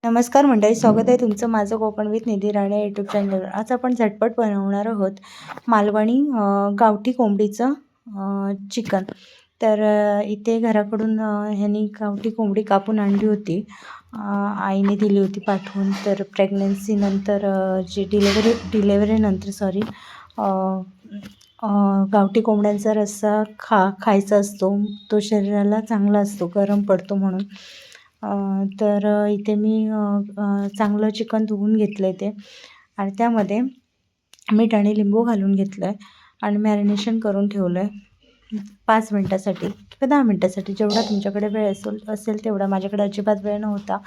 नमस्कार मंडळी, स्वागत आहे तुमचं माझं Konkan with Nidhi Rane YouTube चॅनलवर। आज आपण झटपट बनवणार आहोत मालवणी गावठी कोंबडीचं चिकन। तर इथे घराकडून ह्यांनी गावठी कोंबडी कापून आणली होती, आईने दिली होती पाठवून। तर प्रेग्नन्सी नंतर जी डिलेवरी नंतर गावठी कोंबड्यांचा रस्सा खायचा असतो, तो शरीराला चांगला असतो, गरम पडतो म्हणून। तर इथे मी चांगलं चिकन धुवून घेतलं आहे ते, आणि त्यामध्ये मीठ आणि लिंबू घालून घेतलं आहे आणि मॅरिनेशन करून ठेवलं आहे 5 मिनटासाठी किंवा 10 मिनटासाठी, जेवढा तुमच्याकडे वेळ असेल तेवढा। माझ्याकडे अजिबात वेळ नव्हता,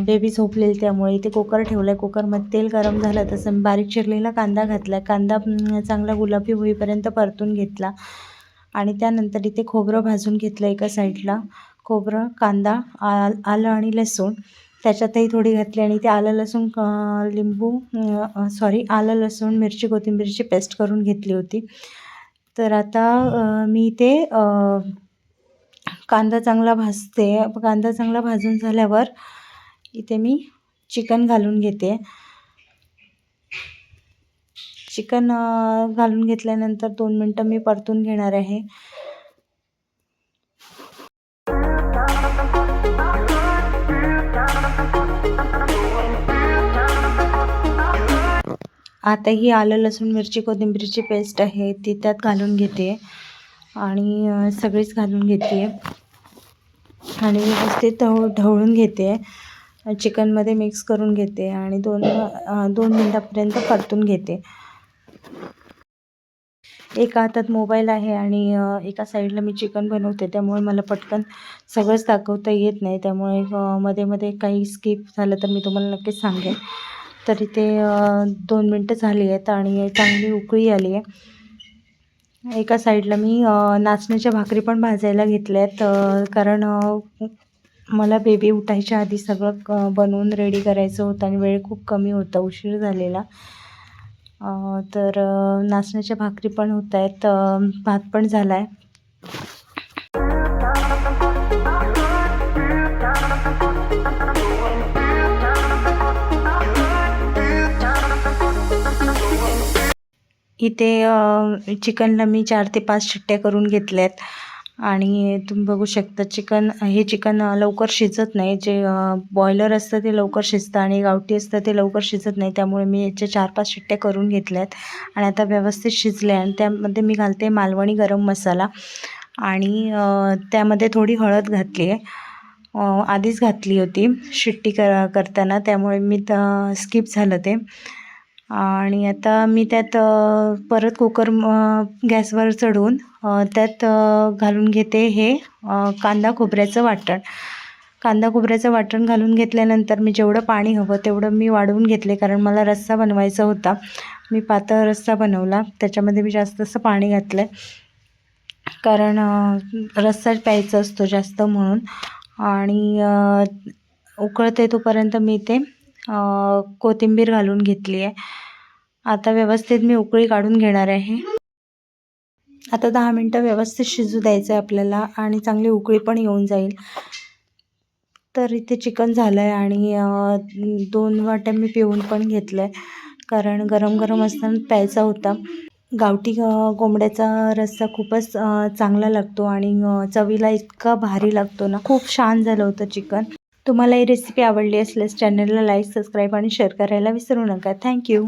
बेबी झोपलेली, त्यामुळे इथे कुकर ठेवलं आहे। कुकरमध्ये तेल गरम झालं तसं मी बारीक चिरलेला कांदा घातला आहे। कांदा चांगला गुलाबी होईपर्यंत परतून घेतला, आणि त्यानंतर इथे खोबरं भाजून घेतलं एका साईडला। खोबरं, कांदा, आलं आणि लसूण त्याच्यातही थोडी घातली, आणि ते आलं लसूण मिरची कोथिंबीरची पेस्ट करून घेतली होती। तर आता मी ते कांदा चांगला भाजते। कांदा चांगला भाजून झाल्यावर इथे मी चिकन घालून घेते। चिकन घालून घेतल्यानंतर 2 मिनटं मी परतून घेणार आहे। आता ही आलं लसूण मिरची कोथिंबीरची पेस्ट आहे ती त्यात घालून घेते, आणि सगळीच घालून घेते आणि व्यवस्थित ढवळून घेते, चिकनमध्ये मिक्स करून घेते, आणि 2 मिनटापर्यंत परतून घेते। एका हातात मोबाईल आहे आणि एका साईडला मी चिकन बनवते, त्यामुळे मला पटकन सगळंच दाखवता येत नाही, त्यामुळे मध्ये मध्ये काही स्किप झालं तर मी तुम्हाला नक्कीच सांगेन। तर इथे 2 मिनटं झाली आहेत आणि चांगली उकळी आली आहे। एका साईडला मी नाचणीच्या भाकरी पण भाजायला घेतल्या आहेत, कारण मला बेबी उठायच्या आधी सगळं बनवून रेडी करायचं होतं आणि वेळ खूप कमी होता, उशीर झालेला। तर नाचण्याच्या भाकरी पण होत आहेत, भात पण झाला आहे। इथे चिकनला मी 4 ते 5 शिट्ट्या करून घेतल्यात, आणि तुम्ही बघू शकता हे चिकन लवकर शिजत नाही। जे बॉयलर असतं ते लवकर शिजतं आणि गावठी असतं ते लवकर शिजत नाही, त्यामुळे मी याच्या 4-5 शिट्ट्या करून घेतल्यात आणि आता व्यवस्थित शिजले। आणि त्यामध्ये मी घालते मालवणी गरम मसाला, आणि त्यामध्ये थोडी हळद घातली आहे, आधीच घातली होती शिट्टी करताना, त्यामुळे मी स्किप झालं ते। आणि आता मी त्यात परत कुकर गॅसवर चढवून त्यात घालून घेते हे कांदा खोबऱ्याचं वाटण घालून घेतल्यानंतर मी जेवढं पाणी हवं तेवढं मी वाढवून घेतले, कारण मला रस्सा बनवायचा होता। मी पातळ रस्सा बनवला, त्याच्यामध्ये मी जास्त असं पाणी घातलं आहे, कारण रस्सा प्यायचा असतो जास्त म्हणून। आणि उकळते तोपर्यंत मी ते कोथिंबीर घालून घेतली आहे। आता व्यवस्थित मी उकळी काढून घेणार आहे। आता 10 मिनटं व्यवस्थित शिजू द्यायचं आहे आपल्याला, आणि चांगली उकळी पण येऊन जाईल। तर इथे चिकन झालं आहे, आणि 2 वाट्या मी पिळून पण घेतलं आहे, कारण गरम गरम असताना प्यायचा होता। गावठी कोंबड्याचा रस्सा खूपच चांगला लागतो आणि चवीला इतका भारी लागतो ना, खूप छान झालं होतं चिकन। तुम्हाला ही रेसिपी आवडली असल्यास चॅनलला लाईक, सबस्क्राईब आणि शेअर करायला विसरू नका। थँक्यू।